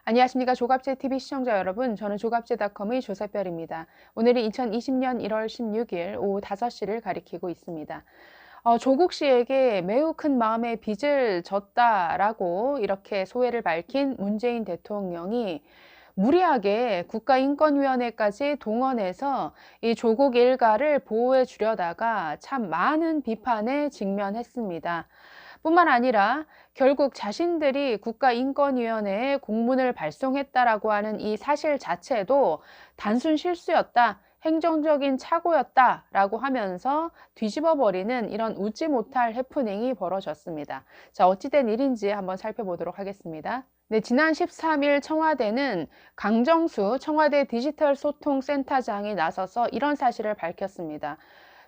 안녕하십니까. 조갑제TV 시청자 여러분. 저는 조갑제닷컴의 조세별입니다. 오늘은 2020년 1월 16일 오후 5시를 가리키고 있습니다. 조국 씨에게 매우 큰 마음의 빚을 졌다라고 이렇게 소회를 밝힌 문재인 대통령이 무리하게 국가인권위원회까지 동원해서 이 조국 일가를 보호해 주려다가 참 많은 비판에 직면했습니다. 뿐만 아니라 결국 자신들이 국가인권위원회에 공문을 발송했다라고 하는 이 사실 자체도 단순 실수였다, 행정적인 착오였다라고 하면서 뒤집어버리는 이런 웃지 못할 해프닝이 벌어졌습니다. 자, 어찌된 일인지 한번 살펴보도록 하겠습니다. 네, 지난 13일 청와대는 강정수 청와대 디지털소통센터장이 나서서 이런 사실을 밝혔습니다.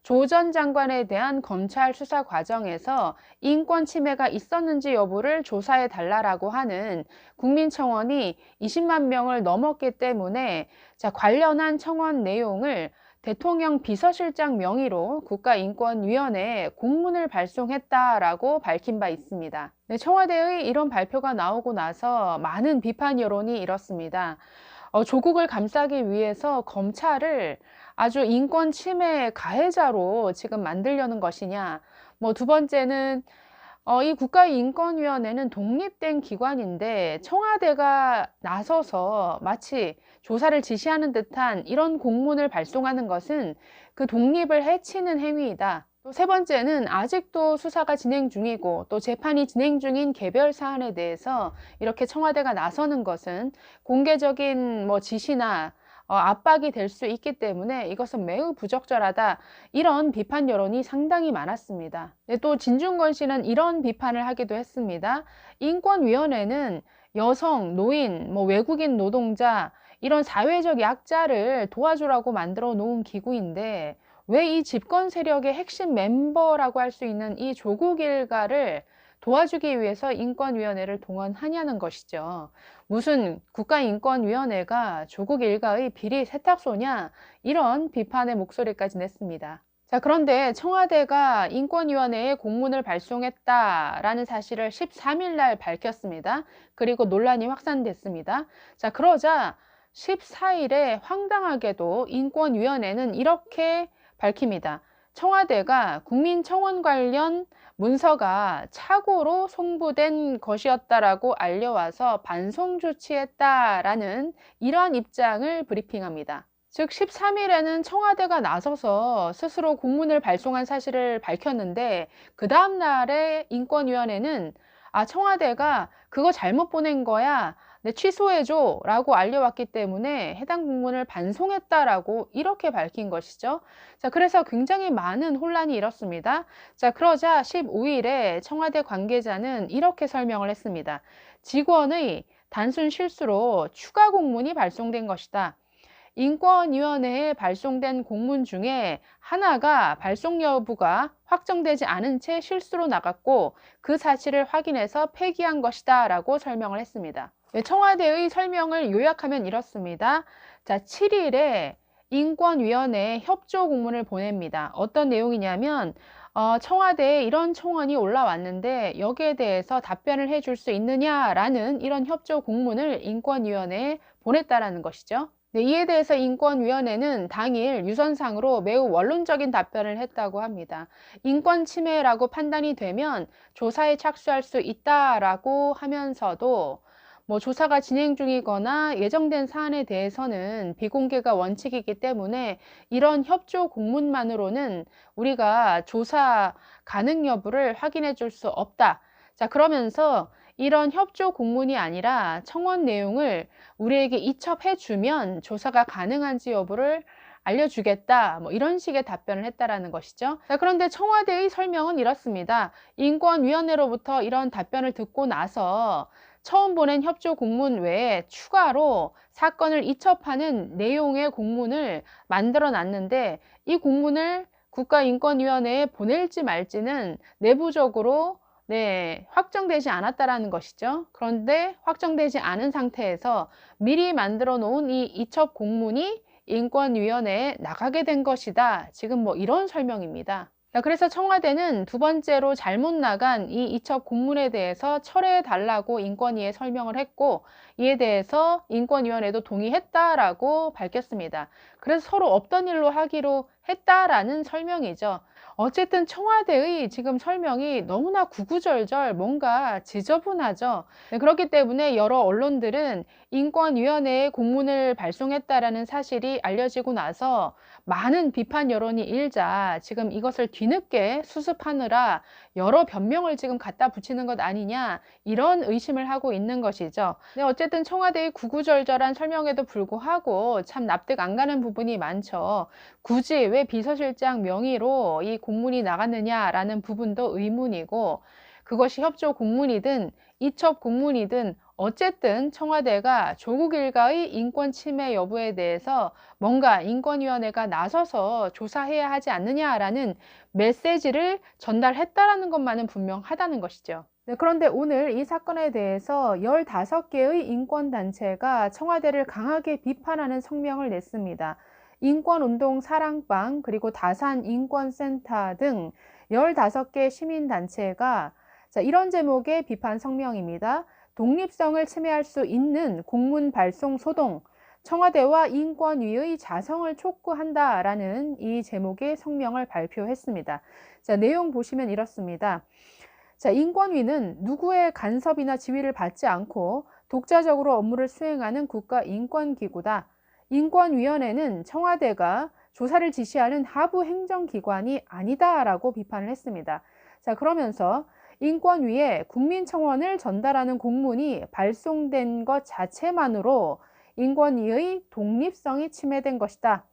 조 전 장관에 대한 검찰 수사 과정에서 인권 침해가 있었는지 여부를 조사해 달라고 하는 국민청원이 20만 명을 넘었기 때문에 관련한 청원 내용을 대통령 비서실장 명의로 국가인권위원회에 공문을 발송했다라고 밝힌 바 있습니다. 네, 청와대의 이런 발표가 나오고 나서 많은 비판 여론이 일었습니다. 조국을 감싸기 위해서 검찰을 아주 인권 침해 가해자로 지금 만들려는 것이냐. 두 번째는 이 국가인권위원회는 독립된 기관인데 청와대가 나서서 마치 조사를 지시하는 듯한 이런 공문을 발송하는 것은 그 독립을 해치는 행위이다. 또 세 번째는 아직도 수사가 진행 중이고 또 재판이 진행 중인 개별 사안에 대해서 이렇게 청와대가 나서는 것은 공개적인 지시나 압박이 될 수 있기 때문에 이것은 매우 부적절하다. 이런 비판 여론이 상당히 많았습니다. 네, 또 진중권 씨는 이런 비판을 하기도 했습니다. 인권위원회는 여성, 노인, 외국인 노동자 이런 사회적 약자를 도와주라고 만들어 놓은 기구인데 왜 이 집권 세력의 핵심 멤버라고 할 수 있는 이 조국 일가를 도와주기 위해서 인권위원회를 동원하냐는 것이죠. 무슨 국가인권위원회가 조국 일가의 비리 세탁소냐, 이런 비판의 목소리까지 냈습니다. 자, 그런데 청와대가 인권위원회에 공문을 발송했다라는 사실을 13일 날 밝혔습니다. 그리고 논란이 확산됐습니다. 자, 그러자 14일에 황당하게도 인권위원회는 이렇게 밝힙니다. 청와대가 국민청원 관련 문서가 착오로 송부된 것이었다라고 알려와서 반송 조치했다라는 이러한 입장을 브리핑합니다. 즉 13일에는 청와대가 나서서 스스로 공문을 발송한 사실을 밝혔는데 그 다음 날에 인권위원회는 청와대가 그거 잘못 보낸 거야. 네, 취소해줘 라고 알려왔기 때문에 해당 공문을 반송했다라고 이렇게 밝힌 것이죠. 자, 그래서 굉장히 많은 혼란이 일었습니다. 자, 그러자 15일에 청와대 관계자는 이렇게 설명을 했습니다. 직원의 단순 실수로 추가 공문이 발송된 것이다. 인권위원회에 발송된 공문 중에 하나가 발송 여부가 확정되지 않은 채 실수로 나갔고 그 사실을 확인해서 폐기한 것이다 라고 설명을 했습니다. 네, 청와대의 설명을 요약하면 이렇습니다. 자, 7일에 인권위원회에 협조 공문을 보냅니다. 어떤 내용이냐면 청와대에 이런 청원이 올라왔는데 여기에 대해서 답변을 해줄 수 있느냐라는 이런 협조 공문을 인권위원회에 보냈다라는 것이죠. 네, 이에 대해서 인권위원회는 당일 유선상으로 매우 원론적인 답변을 했다고 합니다. 인권 침해라고 판단이 되면 조사에 착수할 수 있다라고 하면서도 조사가 진행 중이거나 예정된 사안에 대해서는 비공개가 원칙이기 때문에 이런 협조 공문만으로는 우리가 조사 가능 여부를 확인해 줄 수 없다. 자, 그러면서 이런 협조 공문이 아니라 청원 내용을 우리에게 이첩해 주면 조사가 가능한지 여부를 알려주겠다. 이런 식의 답변을 했다라는 것이죠. 자, 그런데 청와대의 설명은 이렇습니다. 인권위원회로부터 이런 답변을 듣고 나서 처음 보낸 협조 공문 외에 추가로 사건을 이첩하는 내용의 공문을 만들어 놨는데 이 공문을 국가인권위원회에 보낼지 말지는 내부적으로 확정되지 않았다라는 것이죠. 그런데 확정되지 않은 상태에서 미리 만들어 놓은 이 이첩 공문이 인권위원회에 나가게 된 것이다. 지금 이런 설명입니다. 자, 그래서 청와대는 두 번째로 잘못 나간 이 이첩 공문에 대해서 철회해 달라고 인권위에 설명을 했고, 이에 대해서 인권위원회도 동의했다라고 밝혔습니다. 그래서 서로 없던 일로 하기로 했다라는 설명이죠. 어쨌든 청와대의 지금 설명이 너무나 구구절절 뭔가 지저분하죠. 네, 그렇기 때문에 여러 언론들은 인권위원회에 공문을 발송했다라는 사실이 알려지고 나서 많은 비판 여론이 일자 지금 이것을 뒤늦게 수습하느라 여러 변명을 지금 갖다 붙이는 것 아니냐, 이런 의심을 하고 있는 것이죠. 네, 어쨌든 청와대의 구구절절한 설명에도 불구하고 참 납득 안 가는 부분이 많죠. 굳이 왜 비서실장 명의로 이 공문이 나갔느냐라는 부분도 의문이고, 그것이 협조 공문이든 이첩 공문이든 어쨌든 청와대가 조국 일가의 인권 침해 여부에 대해서 뭔가 인권위원회가 나서서 조사해야 하지 않느냐라는 메시지를 전달했다라는 것만은 분명하다는 것이죠. 네, 그런데 오늘 이 사건에 대해서 15개의 인권단체가 청와대를 강하게 비판하는 성명을 냈습니다. 인권운동 사랑방, 그리고 다산인권센터 등 15개 시민단체가 이런 제목의 비판 성명입니다. 독립성을 침해할 수 있는 공문 발송 소동, 청와대와 인권위의 자성을 촉구한다라는 이 제목의 성명을 발표했습니다. 자, 내용 보시면 이렇습니다. 자, 인권위는 누구의 간섭이나 지위를 받지 않고 독자적으로 업무를 수행하는 국가인권기구다. 인권위원회는 청와대가 조사를 지시하는 하부 행정기관이 아니다라고 비판을 했습니다. 자, 그러면서 인권위에 국민청원을 전달하는 공문이 발송된 것 자체만으로 인권위의 독립성이 침해된 것이다.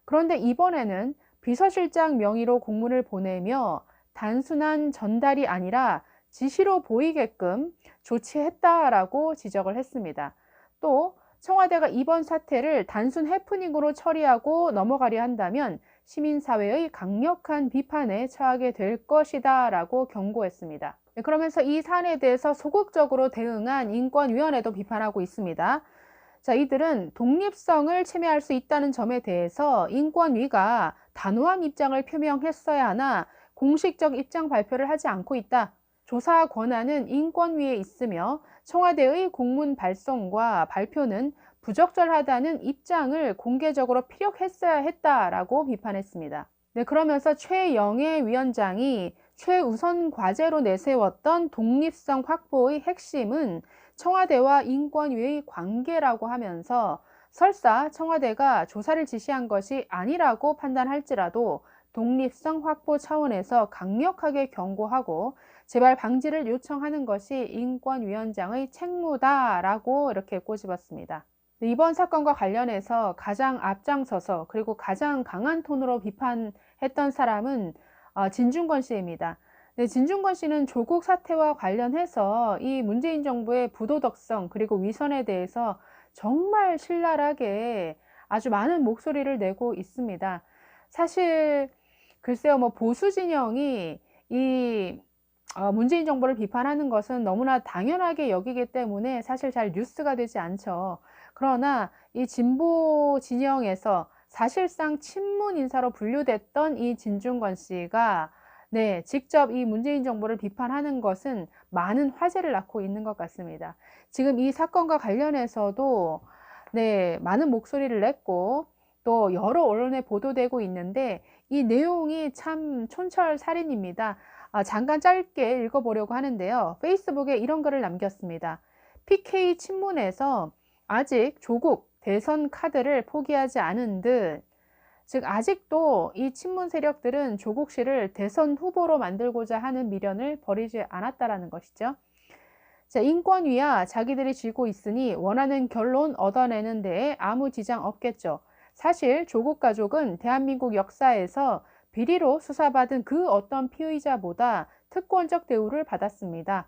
그런데 이번에는 비서실장 명의로 공문을 보내며 단순한 전달이 아니라 지시로 보이게끔 조치했다라고 지적을 했습니다. 또 청와대가 이번 사태를 단순 해프닝으로 처리하고 넘어가려 한다면 시민사회의 강력한 비판에 처하게 될 것이다 라고 경고했습니다. 그러면서 이 사안에 대해서 소극적으로 대응한 인권위원회도 비판하고 있습니다. 자, 이들은 독립성을 침해할 수 있다는 점에 대해서 인권위가 단호한 입장을 표명했어야 하나 공식적 입장 발표를 하지 않고 있다. 조사 권한은 인권위에 있으며 청와대의 공문 발송과 발표는 부적절하다는 입장을 공개적으로 피력했어야 했다라고 비판했습니다. 네, 그러면서 최영애 위원장이 최우선 과제로 내세웠던 독립성 확보의 핵심은 청와대와 인권위의 관계라고 하면서 설사 청와대가 조사를 지시한 것이 아니라고 판단할지라도 독립성 확보 차원에서 강력하게 경고하고 재발 방지를 요청하는 것이 인권위원장의 책무다라고 이렇게 꼬집었습니다. 이번 사건과 관련해서 가장 앞장서서 그리고 가장 강한 톤으로 비판했던 사람은 진중권 씨입니다. 네, 진중권 씨는 조국 사태와 관련해서 이 문재인 정부의 부도덕성 그리고 위선에 대해서 정말 신랄하게 아주 많은 목소리를 내고 있습니다. 사실 글쎄요, 뭐 보수 진영이 이 문재인 정부를 비판하는 것은 너무나 당연하게 여기기 때문에 사실 잘 뉴스가 되지 않죠. 그러나 이 진보 진영에서 사실상 친문 인사로 분류됐던 이 진중권 씨가 네, 직접 이 문재인 정부를 비판하는 것은 많은 화제를 낳고 있는 것 같습니다. 지금 이 사건과 관련해서도 네, 많은 목소리를 냈고 또 여러 언론에 보도되고 있는데 이 내용이 참 촌철살인입니다. 잠깐 짧게 읽어보려고 하는데요. 페이스북에 이런 글을 남겼습니다. PK 친문에서 아직 조국 대선 카드를 포기하지 않은 듯, 즉 아직도 이 친문 세력들은 조국 씨를 대선 후보로 만들고자 하는 미련을 버리지 않았다라는 것이죠. 자, 인권위야 자기들이 쥐고 있으니 원하는 결론 얻어내는 데에 아무 지장 없겠죠. 사실 조국 가족은 대한민국 역사에서 비리로 수사받은 그 어떤 피의자보다 특권적 대우를 받았습니다.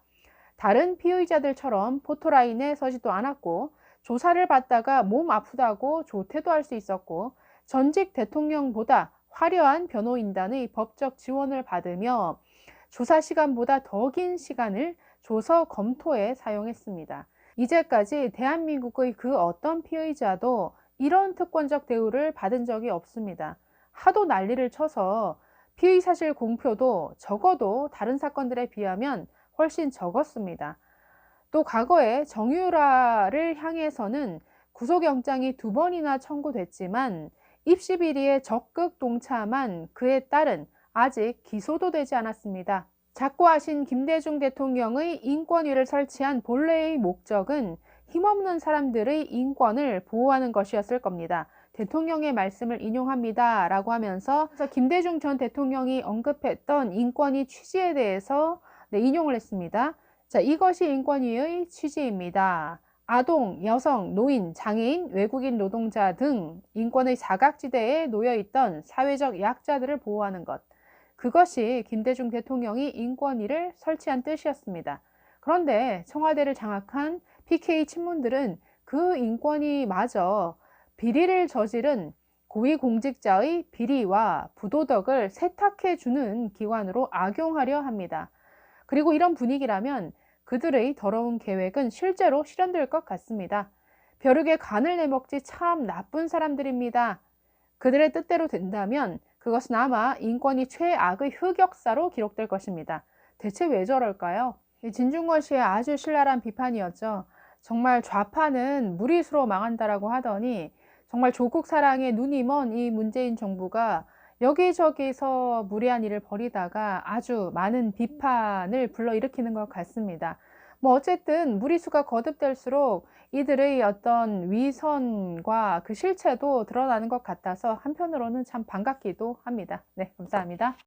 다른 피의자들처럼 포토라인에 서지도 않았고 조사를 받다가 몸 아프다고 조퇴도 할 수 있었고 전직 대통령보다 화려한 변호인단의 법적 지원을 받으며 조사 시간보다 더 긴 시간을 조서 검토에 사용했습니다. 이제까지 대한민국의 그 어떤 피의자도 이런 특권적 대우를 받은 적이 없습니다. 하도 난리를 쳐서 피의 사실 공표도 적어도 다른 사건들에 비하면 훨씬 적었습니다. 또 과거에 정유라를 향해서는 구속영장이 2번이나 청구됐지만 입시 비리에 적극 동참한 그의 딸은 아직 기소도 되지 않았습니다. 작고하신 김대중 대통령의 인권위를 설치한 본래의 목적은 힘없는 사람들의 인권을 보호하는 것이었을 겁니다. 대통령의 말씀을 인용합니다 라고 하면서 김대중 전 대통령이 언급했던 인권위 취지에 대해서 인용을 했습니다. 자, 이것이 인권위의 취지입니다. 아동, 여성, 노인, 장애인, 외국인 노동자 등 인권의 사각지대에 놓여있던 사회적 약자들을 보호하는 것. 그것이 김대중 대통령이 인권위를 설치한 뜻이었습니다. 그런데 청와대를 장악한 PK 친문들은 그 인권위마저 비리를 저지른 고위공직자의 비리와 부도덕을 세탁해주는 기관으로 악용하려 합니다. 그리고 이런 분위기라면 그들의 더러운 계획은 실제로 실현될 것 같습니다. 벼룩에 간을 내먹지 참 나쁜 사람들입니다. 그들의 뜻대로 된다면 그것은 아마 인권위 최악의 흑역사로 기록될 것입니다. 대체 왜 저럴까요? 진중권 씨의 아주 신랄한 비판이었죠. 정말 좌파는 무리수로 망한다라고 하더니 정말 조국 사랑에 눈이 먼 이 문재인 정부가 여기저기서 무리한 일을 벌이다가 아주 많은 비판을 불러일으키는 것 같습니다. 뭐 어쨌든 무리수가 거듭될수록 이들의 어떤 위선과 그 실체도 드러나는 것 같아서 한편으로는 참 반갑기도 합니다. 네, 감사합니다.